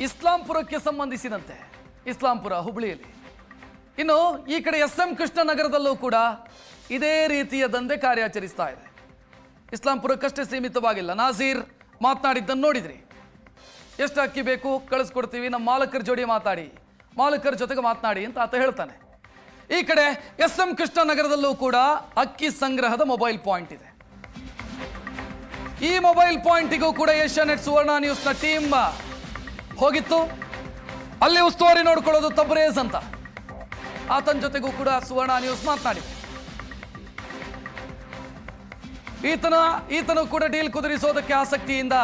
ಇಸ್ಲಾಂಪುರಕ್ಕೆ ಸಂಬಂಧಿಸಿದಂತೆ ಇಸ್ಲಾಂಪುರ ಹುಬ್ಬಳ್ಳಿಯಲ್ಲಿ, ಇನ್ನು ಈ ಕಡೆ SM ಕೃಷ್ಣನಗರದಲ್ಲೂ ಕೂಡ ಇದೇ ರೀತಿಯ ದಂಧೆ ಕಾರ್ಯಾಚರಿಸ್ತಾ ಇದೆ. ಇಸ್ಲಾಂಪುರಕ್ಕಷ್ಟೇ ಸೀಮಿತವಾಗಿಲ್ಲ. ನಾಜೀರ್ ಮಾತನಾಡಿದ್ದನ್ನು ನೋಡಿದ್ರಿ. ಎಷ್ಟು ಅಕ್ಕಿ ಬೇಕು ಕಳಿಸ್ಕೊಡ್ತೀವಿ, ನಮ್ಮ ಮಾಲಕರ ಜೋಡಿ ಮಾತಾಡಿ, ಮಾಲಕರ ಜೊತೆಗೆ ಮಾತನಾಡಿ ಅಂತ ಆತ ಹೇಳ್ತಾನೆ. ಈ ಕಡೆ SM ಕೃಷ್ಣನಗರದಲ್ಲೂ ಕೂಡ ಅಕ್ಕಿ ಸಂಗ್ರಹದ ಮೊಬೈಲ್ ಪಾಯಿಂಟ್ ಇದೆ. ಈ ಮೊಬೈಲ್ ಪಾಯಿಂಟಿಗೂ ಕೂಡ ಏಷ್ಯಾನೆಟ್ ಸುವರ್ಣ ನ್ಯೂಸ್ನ ಟೀಮ್ ಹೋಗಿತ್ತು. ಅಲ್ಲಿ ಉಸ್ತುವಾರಿ ನೋಡ್ಕೊಳ್ಳೋದು ತಬ್ರೇಜ್ ಅಂತ, ಆತನ ಜೊತೆಗೂ ಕೂಡ ಸುವರ್ಣ ನ್ಯೂಸ್ ಮಾತನಾಡಿದೆ. ಈತನು ಕೂಡ ಡೀಲ್ ಕುದುರಿಸೋದಕ್ಕೆ ಆಸಕ್ತಿಯಿಂದ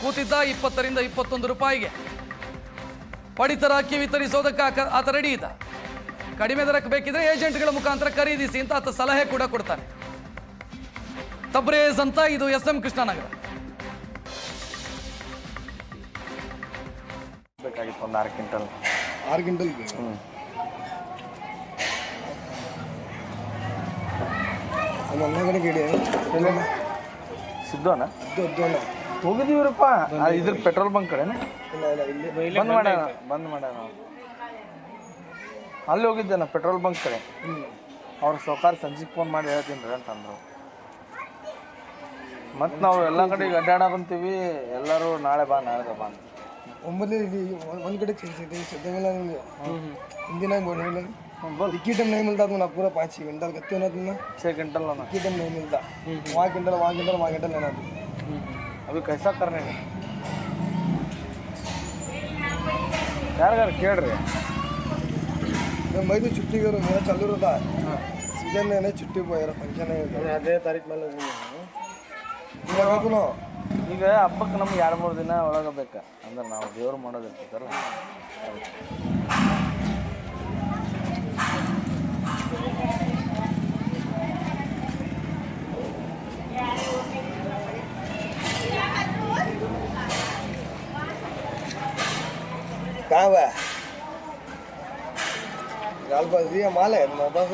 ಕೂತಿದ್ದ. 20 ರಿಂದ 21 ರೂಪಾಯಿಗೆ ಪಡಿತರ ಅಕ್ಕಿ ವಿತರಿಸೋದಕ್ಕೆ ಆತ ರೆಡಿ ಇದ್ದ. ಕಡಿಮೆ ದರಕ್ಕೆ ಬೇಕಿದ್ರೆ ಏಜೆಂಟ್ಗಳ ಮುಖಾಂತರ ಖರೀದಿಸಿ ಅಂತ ಆತ ಸಲಹೆ ಕೂಡ ಕೊಡ್ತಾನೆ. ತಬ್ರೇಜ್ ಅಂತ, ಇದು SM ಕೃಷ್ಣನಗರ. ಬೇಕಾಗಿತ್ತು ಒಂದು 6 ಕ್ವಿಂಟಲ್. 6 ಕ್ವಿಂಟಲ್ ಸಿದ್ದೋಣ ಹೋಗಿದೀವ್ರಪ್ಪ. ಇದ್ರ ಪೆಟ್ರೋಲ್ ಬಂಕ್ ಕಡೆನೆ ಬಂದ್ ಮಾಡ್ಯಾರ. ಅಲ್ಲಿ ಹೋಗಿದ್ದೆ ನಾ ಪೆಟ್ರೋಲ್ ಬಂಕ್ ಕಡೆ. ಅವ್ರ ಸೌಕಾರ ಸಂಜೆಗೆ ಫೋನ್ ಮಾಡಿ ಹೇಳ್ತೀನಿ ರೀ ಅಂತಂದ್ರು. ಮತ್ತು ನಾವು ಎಲ್ಲ ಕಡೆ ಈಗ ಅಡ್ಡಾಡಕಂತೀವಿ. ಎಲ್ಲರೂ ನಾಳೆ ಬಾ ಅಂತ ಒಂಬಲ್ಲಿ ಒಂದು ಕಡೆ सध्या हिंदी नहीं बोल इक्की टाइम नहीं मिलता तुम्हें पूरा 5-6 क्विंटल कत्ते होना तुम्हें 6 क्विंटल होना इक्की टाइम नहीं मिलता. वहाँ क्विंटल लेना तुम. अभी कैसा करने का यार केड़ रहे. मैं तो छुट्टी करूँ, मेरा चालू रहता है. सीजन नहीं छुट्टी को यार फंक्शन है अದೇ ತಾರೀಕು ಮೇಲೆ ಈಗ ಹಬ್ಬಕ್ಕೆ ನಮ್ಗೆ 2-3 ದಿನ ಒಳಗೆ ಬೇಕಾ ಅಂದ್ರೆ ನಾವು ದೇವ್ರು ಮಾಡೋದಿರ್ತೈತಲ್ಲ. कहाँ हुआ गाल पास दिया माल है मेरे पास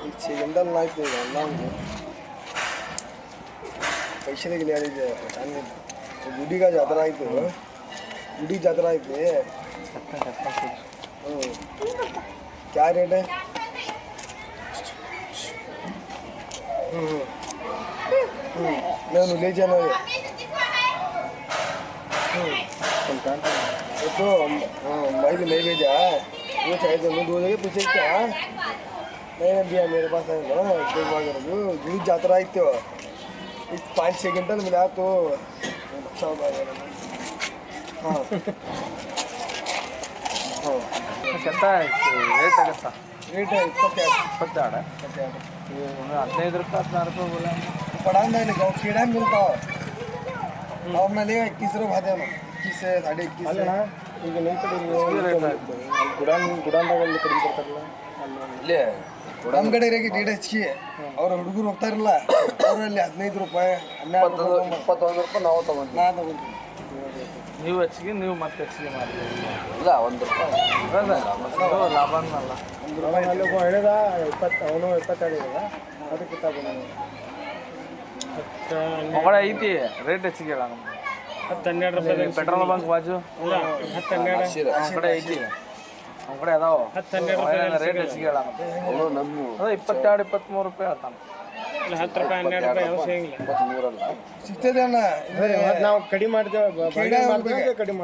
6 क्विंटल लाइट देगा पैसे लेके ले लीजिए. गुडी का जात्रा आयते गुडी जात्रा आयते क्या रेट है. मैं ले जाना है तो मैं भी नहीं भेजा. वो चाहिए तो मैं 2 जगह पूछे क्या नहीं भैया मेरे पास है गुडी जात्रा आयते हो 5-6 क्विंटल मिला तो अच्छा होगा. हाँ ಕೆತ್ತ ರೇಟ್ ಆಗತ್ತಾ. रेट है 22 15 ರೂಪಾಯಿ 16 ರೂಪಾಯಿ ಬೋಲ पड़ा नहीं गाँव कीड़ा मिलता है. और मैं लेगा 21 रुपये भाते ना 21 से 21 ಈಗ ನಿಮ್ಮ ಕಡೆ ಗುಡಾನ್ ಕಡಿಮೆ ಕೊಡ್ತಾರಲ್ಲ ಇಲ್ಲೇ ನಮ್ಮ ಕಡೆ ರೇಟ್ ಹೆಚ್ಚಿಗೆ. ಅವ್ರ ಹುಡುಗರು ಹೋಗ್ತಾರಲ್ಲ ಅವರಲ್ಲಿ 15 ರೂಪಾಯಿ 21 ರೂಪಾಯಿ ನಾವು ತಗೊಂತೀವಿ. ನೀವು ಹೆಚ್ಚಿಗೆ ನೀವು ಮತ್ತೆ ಹೆಚ್ಚಿಗೆ ಮಾಡ್ತೀವಿ. ಇಲ್ಲ 1 ರೂಪಾಯಿ ಲಾಭ ಅನ್ನಲ್ಲ. 1 ರೂಪಾಯಿ ಅಲ್ಲಿ ಹೇಳಿದ 20 ಅವನು 22 ಇದೆ ಅದಕ್ಕೆ ತಗೊಂಡು ಹೊಗಡೆ ಐತಿ ರೇಟ್ ಹೆಚ್ಚಿಗೆ ಹೇಳ. 10-12 ರೂಪಾಯಿ ಪೆಟ್ರೋಲ್ ಬಂಕ್ ಬಾಜು 10-12 ಕಡೆ ಐತಿ. ನಮ್ಮ ಕಡೆ ಅದಾವ 10-12 ರೇಟ್ ಹೆಚ್ಚಿಗೆ ಹೇಳ. ಅದು 22-23 ರೂಪಾಯಿ ಹೇಳ್ತಾನೆ. 10 ರೂಪಾಯಿ 12 ರೂಪಾಯಿ ಯಾವ ಸಿಗಂಗಿಲ್ಲ. ಸಿಗ್ತದೆ ಅಣ್ಣ. ನಾವು ಕಡಿಮೆ ಮಾಡ್ತೇವೆ ಕಡಿಮೆ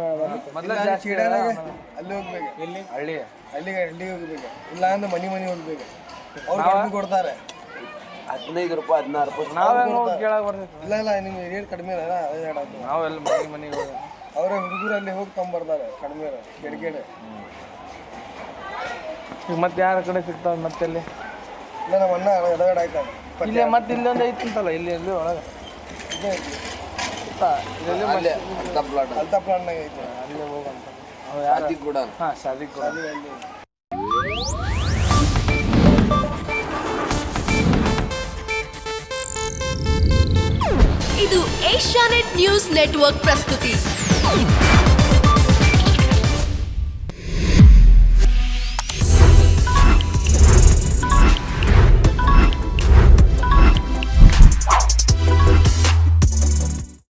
ಮೊದಲ ಜಾಸ್ತಿ ಅಲ್ಲಿ ಹೋಗ್ಬೇಕು. ಇಲ್ಲಿ ಹಳ್ಳಿಗೆ ಹೋಗ್ಬೇಕು. ಇಲ್ಲ ಅಂದ್ರೆ ಮನೆ ಹೋಗ್ಬೇಕು. ಅವ್ರು ಕಡಿಮೆ ಕೊಡ್ತಾರೆ 15 ರೂಪಾಯಿ 16 ರೂಪಾಯಿ. ನಾವೇ ಕೇಳಾಗ ಬರ್ತೈತಿ. ಇಲ್ಲ ನಿಮ್ಗೆ ರೇಟ್ ಕಡಿಮೆ ಅಲ್ಲ ಅದೇ ಹೇಳೋದು. ನಾವೆಲ್ಲ ಮನೆಗೆ ಹೋಗಿ ಅವರ ಹುಡುಗರು ಅಲ್ಲಿ ಹೋಗಿ ತೊಗೊಂಬರ್ತಾರೆ ಕಡಿಮೆ ಕೆಡಕೆಡೆ. ಈಗ ಮತ್ತೆ ಯಾರ ಕಡೆ ಸಿಗ್ತಾವ ಮತ್ತೆ ಅಲ್ಲಿ ಇಲ್ಲ ನಮ್ಮ ಅಣ್ಣ ಎಡಗಡೆ ಆಯ್ತಾನೆ. ಇಲ್ಲೇ ಮತ್ತೆ ಇಲ್ಲೊಂದು ಐತಂತಲ್ಲ ಇಲ್ಲಿ ಒಳಗೆ ಇದೇ ಐತಿ ಅಲ್ತಾ ಪ್ಲಾಟ್ನಾಗ ಐತೆ. ಅಲ್ಲೇ ಹೋಗಂತ ಕೂಡ ಹಾಂ ಶಾದಿ ಕೂಡ. ಇದು ಏಷ್ಯಾನೆಟ್ ನ್ಯೂಸ್ ನೆಟ್ವರ್ಕ್ ಪ್ರಸ್ತುತಿ.